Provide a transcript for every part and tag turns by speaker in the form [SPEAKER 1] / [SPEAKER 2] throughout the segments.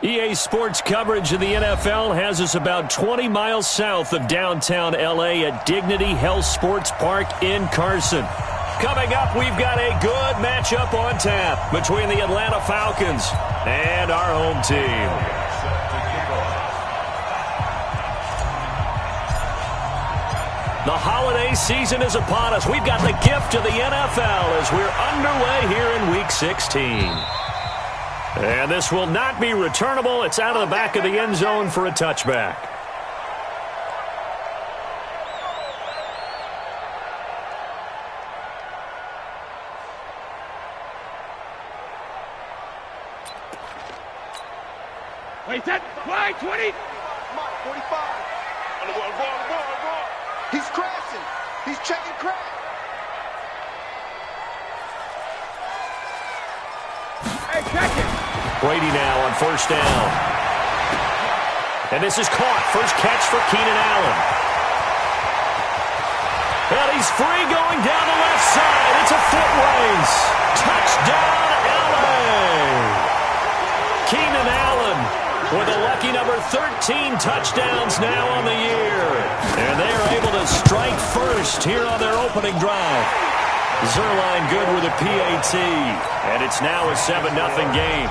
[SPEAKER 1] EA Sports coverage of the NFL has us about 20 miles south of downtown L.A. at Dignity Health Sports Park in Carson. Coming up, we've got a good matchup on tap between the Atlanta Falcons and our home team. The holiday season is upon us. We've got the gift of the NFL as we're underway here in Week 16. And this will not be returnable. It's out of the back of the end zone for a touchback.
[SPEAKER 2] Wait, that fly, 20.
[SPEAKER 3] 45. He's crashing. He's checking crash.
[SPEAKER 2] Hey, check it.
[SPEAKER 1] Brady now on first down. And this is caught. First catch for Keenan Allen. And he's free going down the left side. It's a foot race. Touchdown, L.A. Keenan Allen with a lucky number 13 touchdowns now on the year. And they are able to strike first here on their opening drive. Zerline good with a PAT. And it's now a 7-0 game.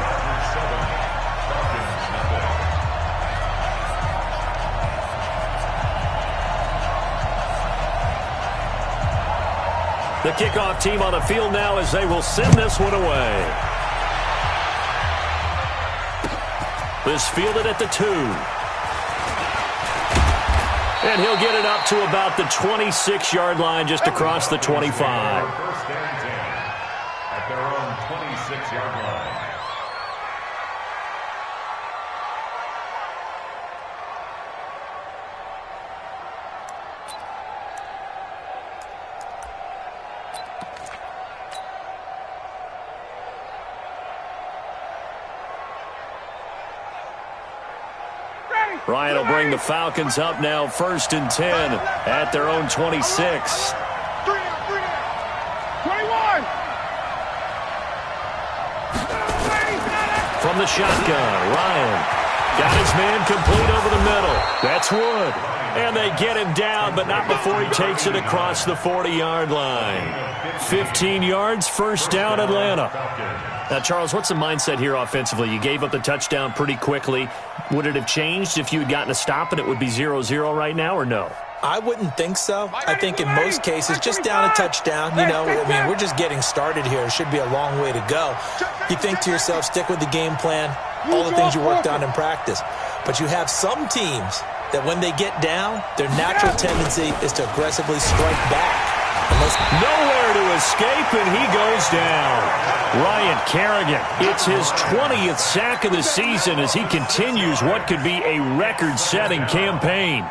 [SPEAKER 1] The kickoff team on the field now as they will send this one away. This fielded at the 2. And he'll get it up to about the 26-yard line just across the 25.
[SPEAKER 4] First and 10 at their own 26-yard line.
[SPEAKER 1] Ryan will bring the Falcons up now first and 10 at their own 26.
[SPEAKER 2] 21.
[SPEAKER 1] From the shotgun, Ryan got his man complete over the middle. That's Wood. And they get him down, but not before he takes it across the 40-yard line. 15 yards, first down, Atlanta. Now, Charles, what's the mindset here offensively? You gave up the touchdown pretty quickly. Would it have changed if you had gotten a stop and it would be 0-0 right now, or no?
[SPEAKER 5] I wouldn't think so. I think in most cases, just down a touchdown, we're just getting started here. It should be a long way to go. You think to yourself, stick with the game plan, all the things you worked on in practice. But you have some teams that when they get down, their natural tendency is to aggressively strike back.
[SPEAKER 1] Nowhere to escape, and he goes down. Ryan Kerrigan, it's his 20th sack of the season as he continues what could be a record-setting campaign.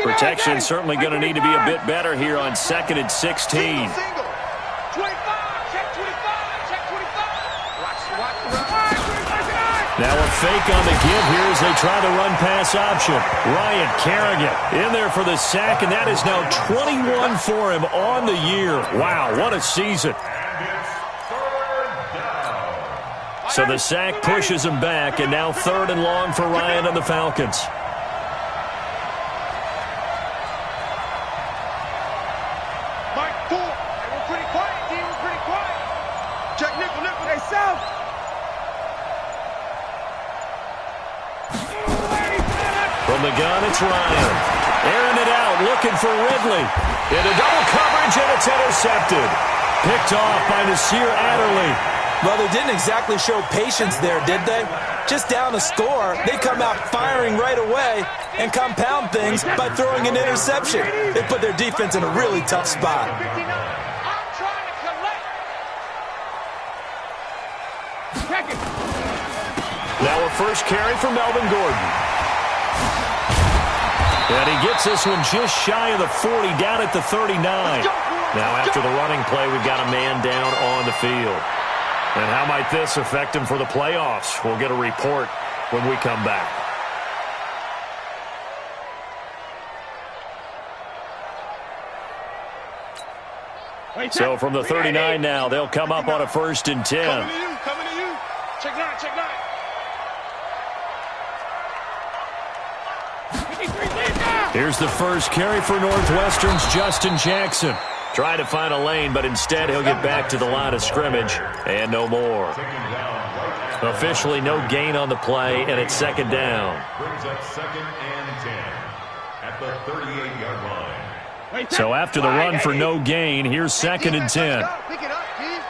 [SPEAKER 1] Protection certainly going to need to be a bit better here on 2nd and 16. Now a fake on the give here as they try the run-pass option. Ryan Kerrigan in there for the sack, and that is now 21 for him on the year. Wow, what a season. So the sack pushes him back, and now 3rd and long for Ryan and the Falcons. From the gun, it's Ryan. Airing it out, looking for Ridley. Into double coverage, and it's intercepted. Picked off by Nasir Adderley.
[SPEAKER 5] Well, they didn't exactly show patience there, did they? Just down a score, they come out firing right away and compound things by throwing an interception. They put their defense in a really tough spot.
[SPEAKER 1] Now a first carry for Melvin Gordon. And he gets this one just shy of the 40, down at the 39. Now after the running play, we've got a man down on the field. And how might this affect him for the playoffs? We'll get a report when we come back. So from the 39 now, they'll come up on a 1st and 10.
[SPEAKER 3] Coming to you, coming to you. Check nine, check nine.
[SPEAKER 1] Here's the first carry for Northwestern's Justin Jackson. Trying to find a lane, but instead he'll get back to the line of scrimmage and no more. Officially no gain on the play, and it's 2nd down.
[SPEAKER 4] Brings up 2nd and 10 at the 38-yard line.
[SPEAKER 1] So after the run for no gain, here's 2nd and 10.
[SPEAKER 3] Pick it up, kid.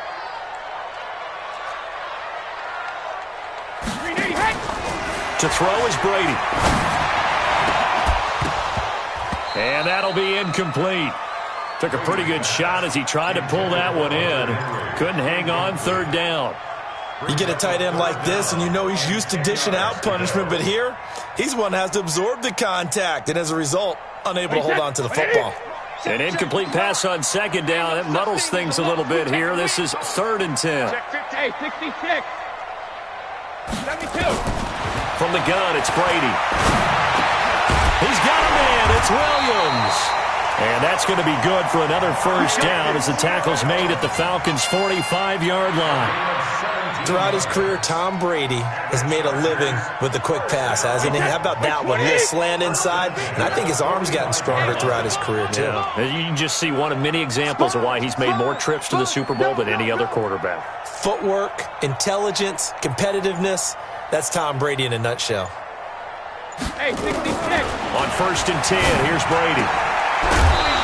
[SPEAKER 1] To throw is Brady. And that'll be incomplete. Took a pretty good shot as he tried to pull that one in. Couldn't hang on, 3rd down.
[SPEAKER 5] You get a tight end like this, and you know he's used to dishing out punishment, but here, he's one that has to absorb the contact, and as a result, unable to hold on to the football.
[SPEAKER 1] An incomplete pass on 2nd down. It muddles things a little bit here. This is 3rd and 10.
[SPEAKER 2] Hey, 66. 72.
[SPEAKER 1] From the gun, it's Brady. He's got a man. It's Williams. And that's going to be good for another 1st down as the tackle's made at the Falcons' 45-yard line.
[SPEAKER 5] Throughout his career, Tom Brady has made a living with the quick pass, hasn't he? How about that one? A little slant inside, and I think his arm's gotten stronger throughout his career, too.
[SPEAKER 1] Yeah. You can just see one of many examples of why he's made more trips to the Super Bowl than any other quarterback.
[SPEAKER 5] Footwork, intelligence, competitiveness, that's Tom Brady in a nutshell.
[SPEAKER 2] Hey, 66.
[SPEAKER 1] On 1st and 10, here's Brady.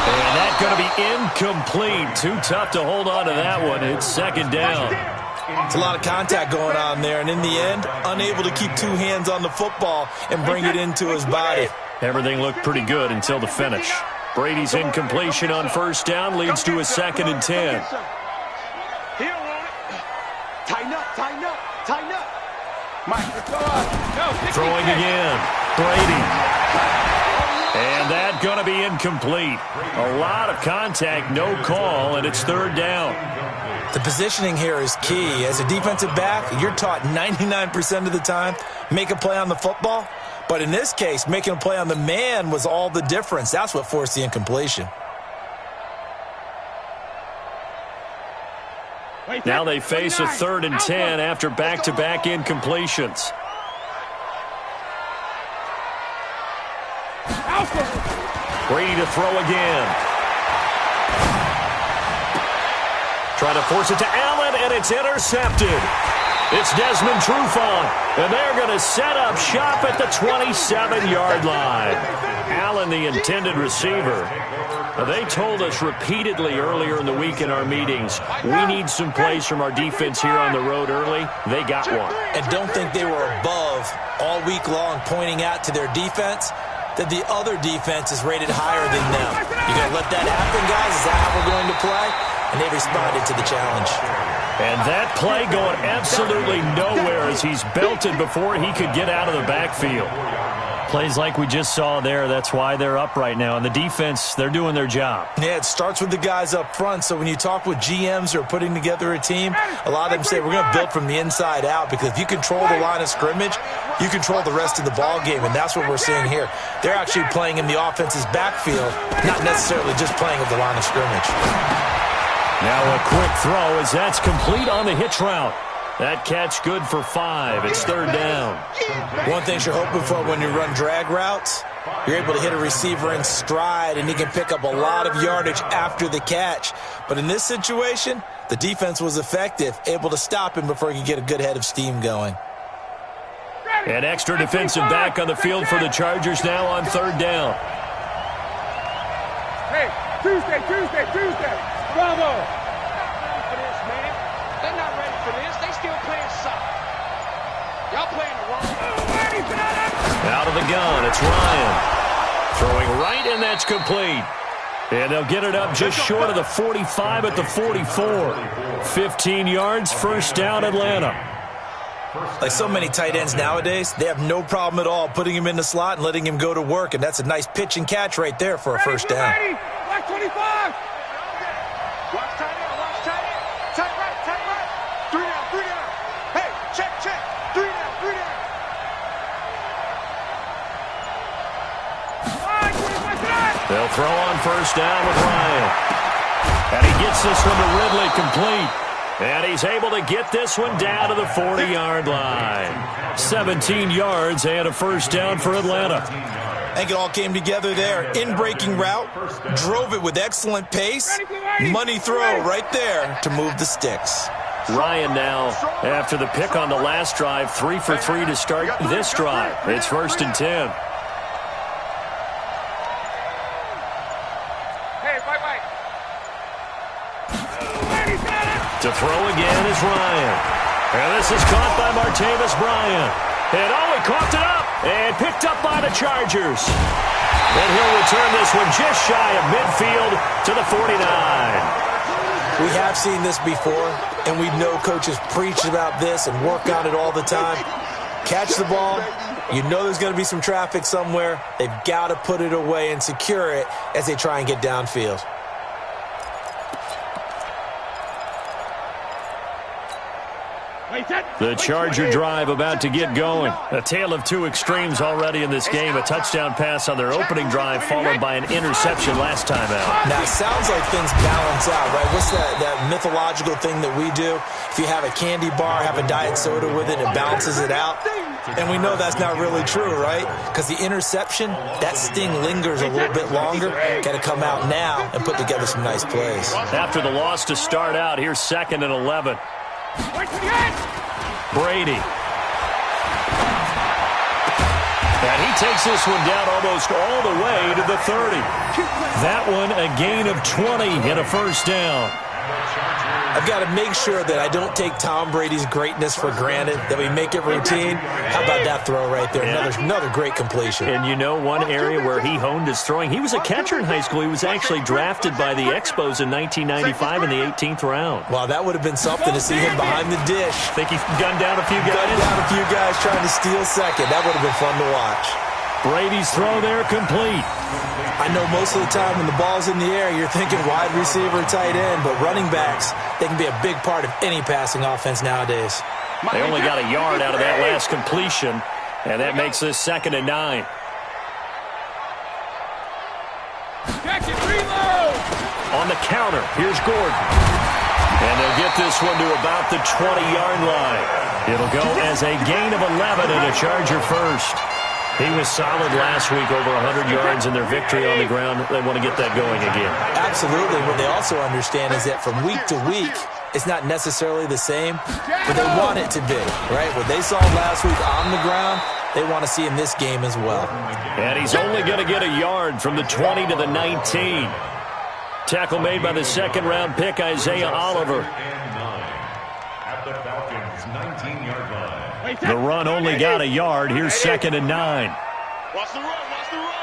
[SPEAKER 1] And that's going to be incomplete. Too tough to hold on to that one. It's 2nd down.
[SPEAKER 5] It's a lot of contact going on there, and in the end, unable to keep 2 hands on the football and bring it into his body.
[SPEAKER 1] Everything looked pretty good until the finish. Brady's incompletion on 1st down leads to a 2nd and 10.
[SPEAKER 3] He don't want it. Tighten up, tighten up, tighten up.
[SPEAKER 2] Mike, let's go up. No, 66.
[SPEAKER 1] Throwing again. Brady. And that's going to be incomplete. A lot of contact, no call, and it's 3rd down.
[SPEAKER 5] The positioning here is key. As a defensive back, you're taught 99% of the time, make a play on the football. But in this case, making a play on the man was all the difference. That's what forced the incompletion.
[SPEAKER 1] Now they face a 3rd and 10 after back-to-back incompletions. Brady to throw again. Trying to force it to Allen, and it's intercepted. It's Desmond Trufant, and they're going to set up shop at the 27-yard line. Allen, the intended receiver. Now, they told us repeatedly earlier in the week in our meetings, we need some plays from our defense here on the road early. They got one.
[SPEAKER 5] And don't think they were above all week long pointing out to their defense that the other defense is rated higher than them. You're going to let that happen, guys? Is that how we're going to play? And they responded to the challenge.
[SPEAKER 1] And that play going absolutely nowhere as he's belted before he could get out of the backfield. Plays like we just saw there, that's why they're up right now. And the defense, they're doing their job.
[SPEAKER 5] Yeah, it starts with the guys up front. So when you talk with GMs who are putting together a team, a lot of them say we're going to build from the inside out, because if you control the line of scrimmage, you control the rest of the ball game, and that's what we're seeing here. They're actually playing in the offense's backfield, not necessarily just playing at the line of scrimmage.
[SPEAKER 1] Now a quick throw as that's complete on the hitch route. That catch good for 5. It's 3rd down.
[SPEAKER 5] One thing you're hoping for when you run drag routes, you're able to hit a receiver in stride, and he can pick up a lot of yardage after the catch. But in this situation, the defense was effective, able to stop him before he could get a good head of steam going.
[SPEAKER 1] An extra defensive back on the field for the Chargers now on 3rd down.
[SPEAKER 2] Hey, Tuesday. Bravo.
[SPEAKER 3] For this, man. They're not ready for this. They still playing soccer. Y'all playing the wrong.
[SPEAKER 1] Out of the gun, it's Ryan. Throwing right, and that's complete. And they'll get it up just short of the 45 at the 44. 15 yards, 1st down, Atlanta.
[SPEAKER 5] Like so many tight ends nowadays, they have no problem at all putting him in the slot and letting him go to work, and that's a nice pitch and catch right there for a 1st down.
[SPEAKER 2] Watch 25.
[SPEAKER 3] Watch tight end, watch tight end. Tight right. 3 down. Hey, check. 3 down.
[SPEAKER 1] They'll throw on 1st down with Ryan. And he gets this one to Ridley complete. And he's able to get this one down to the 40-yard line. 17 yards and a first down for Atlanta.
[SPEAKER 5] I think it all came together there. In-breaking route, drove it with excellent pace. Money throw right there to move the sticks.
[SPEAKER 1] Ryan now, after the pick on the last drive, 3 for 3 to start this drive. It's 1st and 10. To throw again is Ryan. And this is caught by Martavis Bryant. And he coughed it up and picked up by the Chargers. And he'll return this one just shy of midfield to the 49.
[SPEAKER 5] We have seen this before, and we know coaches preach about this and work on it all the time. Catch the ball. You know there's going to be some traffic somewhere. They've got to put it away and secure it as they try and get downfield.
[SPEAKER 1] The Charger drive about to get going. A tale of two extremes already in this game. A touchdown pass on their opening drive followed by an interception last time out.
[SPEAKER 5] Now, it sounds like things balance out, right? What's that mythological thing that we do? If you have a candy bar, have a diet soda with it, it balances it out. And we know that's not really true, right? Because the interception, that sting lingers a little bit longer. Got to come out now and put together some nice plays.
[SPEAKER 1] After the loss to start out, here's 2nd and 11. Brady. And he takes this one down almost all the way to the 30. That one a gain of 20 and a first down.
[SPEAKER 5] I've got to make sure that I don't take Tom Brady's greatness for granted, that we make it routine. How about that throw right there? Another great completion.
[SPEAKER 1] And you know one area where he honed his throwing? He was a catcher in high school. He was actually drafted by the Expos in 1995 in the 18th round.
[SPEAKER 5] Wow, that would have been something to see him behind the dish.
[SPEAKER 1] Think he gunned down a few guys?
[SPEAKER 5] Gunned down a few guys trying to steal second. That would have been fun to watch.
[SPEAKER 1] Brady's throw there complete.
[SPEAKER 5] I know most of the time when the ball's in the air, you're thinking wide receiver, tight end, but running backs, they can be a big part of any passing offense nowadays.
[SPEAKER 1] They only got a yard out of that last completion, and that makes this 2nd and 9. On the counter, here's Gordon. And they'll get this one to about the 20-yard line. It'll go as a gain of 11 and a Charger first. He was solid last week, over 100 yards in their victory on the ground. They want to get that going again.
[SPEAKER 5] Absolutely. What they also understand is that from week to week, it's not necessarily the same, but they want it to be, right? What they saw last week on the ground, they want to see in this game as well.
[SPEAKER 1] And he's only going to get a yard from the 20 to the 19. Tackle made by the 2nd-round pick, Isaiah Oliver.
[SPEAKER 4] At the Falcons' 19-yard line.
[SPEAKER 1] The run only got a yard. Here's 2nd and 9.
[SPEAKER 3] Watch the run, watch the run.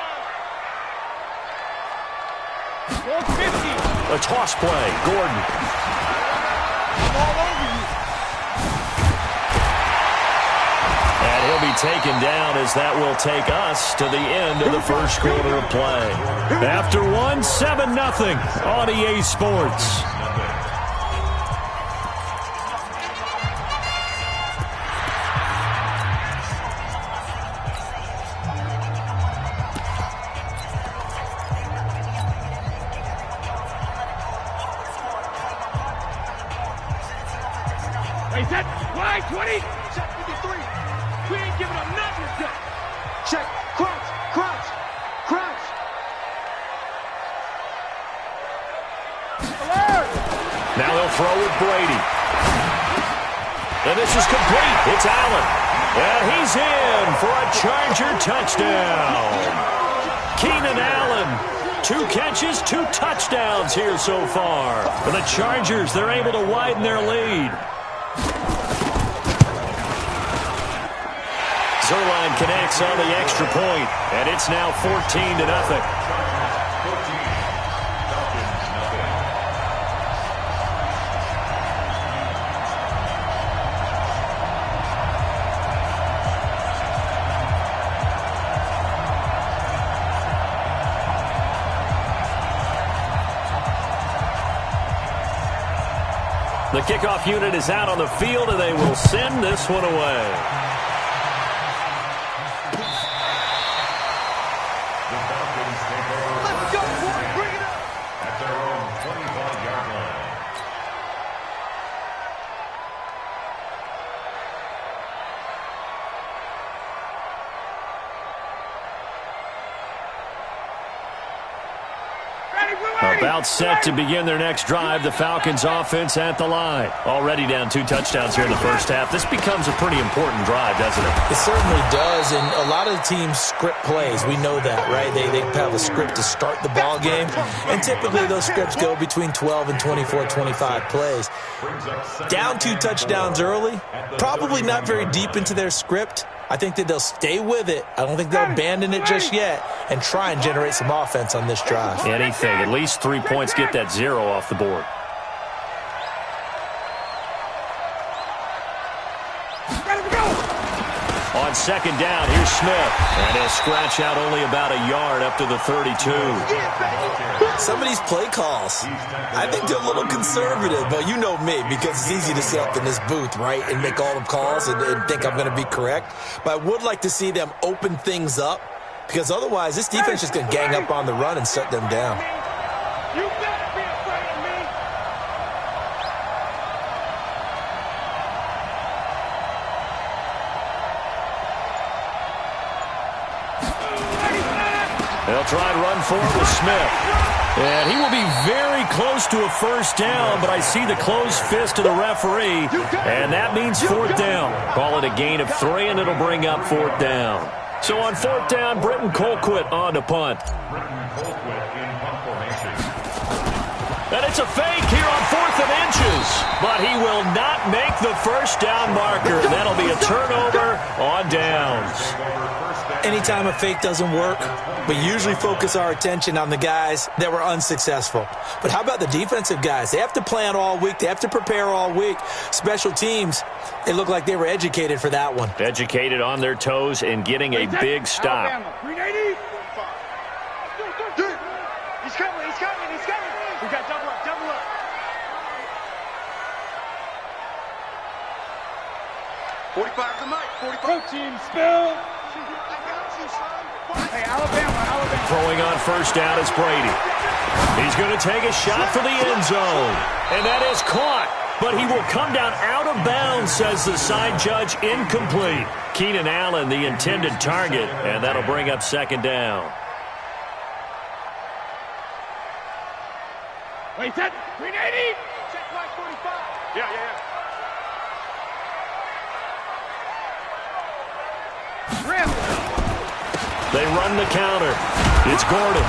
[SPEAKER 1] A toss play, Gordon. And he'll be taken down as that will take us to the end of the first quarter of play. After one, 7-0 on EA Sports.
[SPEAKER 2] Wide 20.
[SPEAKER 3] Check 53. We ain't giving them nothing to check. Check. Crunch. Crunch. Crunch.
[SPEAKER 1] Now they'll throw with Brady. And this is complete. It's Allen. And he's in for a Charger touchdown. Keenan Allen. 2 catches, 2 touchdowns here so far. For the Chargers, they're able to widen their lead. Zerline connects on the extra point, and it's now 14-0. The kickoff unit is out on the field, and they will send this one away.
[SPEAKER 3] Let's go, boy. Bring it up.
[SPEAKER 4] At their own 25-yard line.
[SPEAKER 1] About set to begin their next drive, the Falcons offense at the line. Already down 2 touchdowns here in the first half. This becomes a pretty important drive, doesn't it?
[SPEAKER 5] It certainly does, and a lot of the teams script plays. We know that, right? They have a script to start the ball game, and typically those scripts go between 12 and 24, 25 plays. Down 2 touchdowns early, probably not very deep into their script. I think that they'll stay with it. I don't think they'll abandon it just yet and try and generate some offense on this drive.
[SPEAKER 1] Anything. At least 3 points, get that 0 off the board. On second down, here's Smith. And he'll scratch out only about a yard up to the 32.
[SPEAKER 5] Some of these play calls, I think they're a little conservative, but you know me, because it's easy to sit up in this booth, right, and make all the calls and think I'm going to be correct. But I would like to see them open things up, because otherwise this defense is going to gang up on the run and shut them down.
[SPEAKER 3] You better be afraid of me.
[SPEAKER 1] They'll try and run forward with Smith. And he will be very close to a first down, but I see the closed fist of the referee, and that means 4th down. Call it a gain of 3, and it'll bring up 4th down. So on 4th down, Britton Colquitt on to punt. And it's a fake here on 4th and inches, but he will not make the first down marker. That'll be a turnover on downs.
[SPEAKER 5] Anytime a fake doesn't work, we usually focus our attention on the guys that were unsuccessful. But how about the defensive guys? They have to plan all week. They have to prepare all week. Special teams, it looked like they were educated for that one.
[SPEAKER 1] Educated on their toes and getting a big stop.
[SPEAKER 3] Alabama, 380. He's coming, he's coming, he's coming. We got double up, double up. $45 the mic, 45.
[SPEAKER 2] Protein spill. Hey, Alabama.
[SPEAKER 1] Throwing on first down is Brady. He's going to take a shot for the end zone. And that is caught. But he will come down out of bounds, says the side judge. Incomplete. Keenan Allen, the intended target. And that'll bring up 2nd down.
[SPEAKER 2] Wait, set. 380.
[SPEAKER 3] Check line 45. Yeah.
[SPEAKER 2] Rim.
[SPEAKER 1] They run the counter. It's Gordon.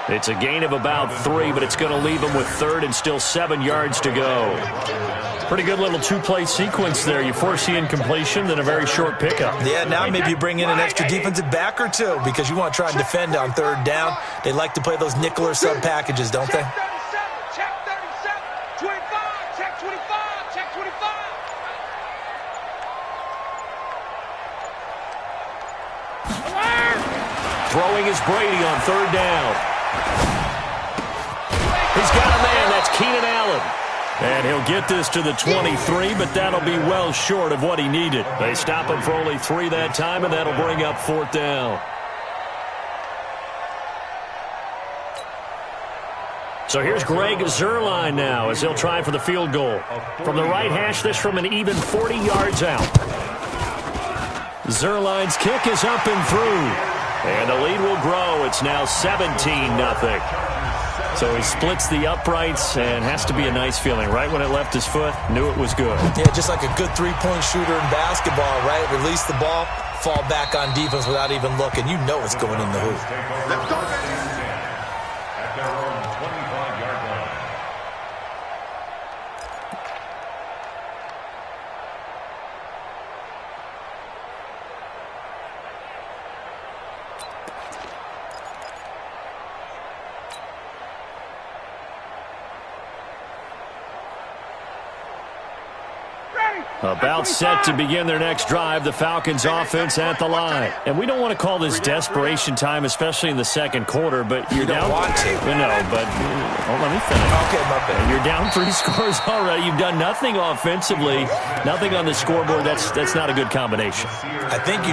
[SPEAKER 1] It's a gain of about 3, but it's going to leave him with 3rd and still 7 yards to go. Pretty good little 2-play sequence there. You force the incompletion, then a very short pickup.
[SPEAKER 5] Yeah, now maybe you bring in an extra defensive back or 2 because you want to try and defend on 3rd down. They like to play those nickel or sub packages, don't they?
[SPEAKER 3] Check 37. 25. Check 25. Check 25.
[SPEAKER 1] Throwing is Brady on 3rd down. He's got a man. That's Keenan Allen. And he'll get this to the 23, but that'll be well short of what he needed. They stop him for only 3 that time, and that'll bring up 4th down. So here's Greg Zuerlein now as he'll try for the field goal. From the right hash, this from an even 40 yards out. Zuerlein's kick is up and through. And the lead will grow. It's now 17-0. So he splits the uprights and has to be a nice feeling. Right when it left his foot, knew it was good.
[SPEAKER 5] Yeah, just like a good 3-point shooter in basketball, right? Release the ball, fall back on defense without even looking. You know it's going in the hoop.
[SPEAKER 3] Let's go, baby.
[SPEAKER 4] At their own 25-yard line.
[SPEAKER 1] About set to begin their next drive, the Falcons offense at the line. And we don't want to call this desperation time, especially in the second quarter, but you're down.
[SPEAKER 5] You don't want to.
[SPEAKER 1] No, but let me finish.
[SPEAKER 5] Okay, my bad.
[SPEAKER 1] You're down 3 scores already. You've done nothing offensively, nothing on the scoreboard. That's not a good combination.
[SPEAKER 5] I think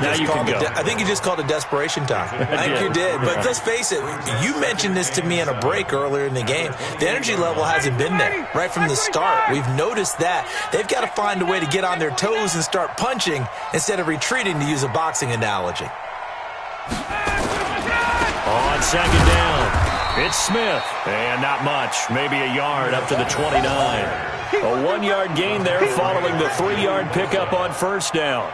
[SPEAKER 5] you just called it desperation time. I think you did. But let's face it, you mentioned this to me in a break earlier in the game. The energy level hasn't been there right from the start. We've noticed that. They've got to find a way to get on their toes and start punching instead of retreating, to use a boxing analogy.
[SPEAKER 1] On second down, It's Smith, and not much, maybe a yard up to the 29. A 1-yard gain there following the 3-yard pickup on first down.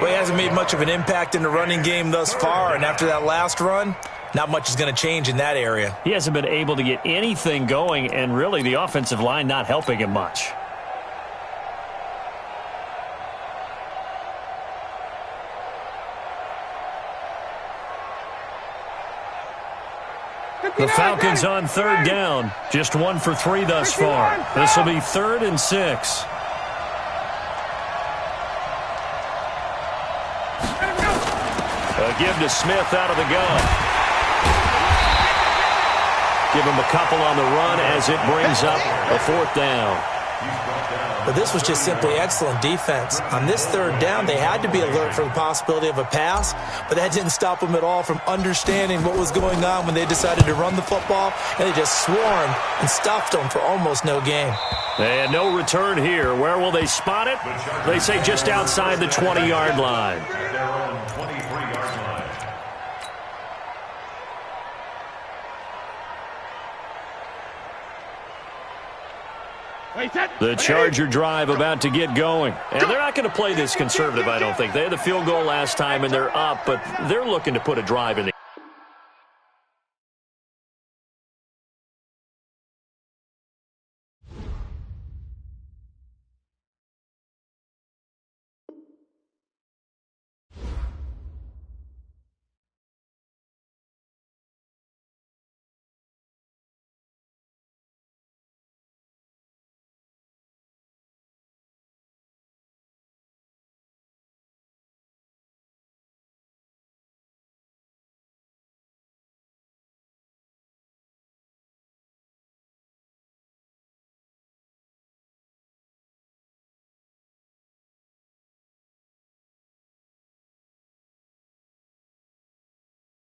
[SPEAKER 5] Well, he hasn't made much of an impact in the running game thus far, and after that last run, not much is going to change in that area.
[SPEAKER 1] He hasn't been able to get anything going, and really the offensive line not helping him much. The Falcons on third down. Just 1 for 3 thus far. This will be 3rd and 6. A give to Smith out of the gun. Give him a couple on the run as it brings up a 4th down.
[SPEAKER 5] But this was just simply excellent defense. On this 3rd down, they had to be alert for the possibility of a pass, but that didn't stop them at all from understanding what was going on when they decided to run the football, and they just swarmed and stuffed them for almost no gain.
[SPEAKER 1] And no return here. Where will they spot it? They say just outside the 20-yard line. The Charger drive about to get going. And they're not going to play this conservative, I don't think. They had the field goal last time, and they're up, but they're looking to put a drive in the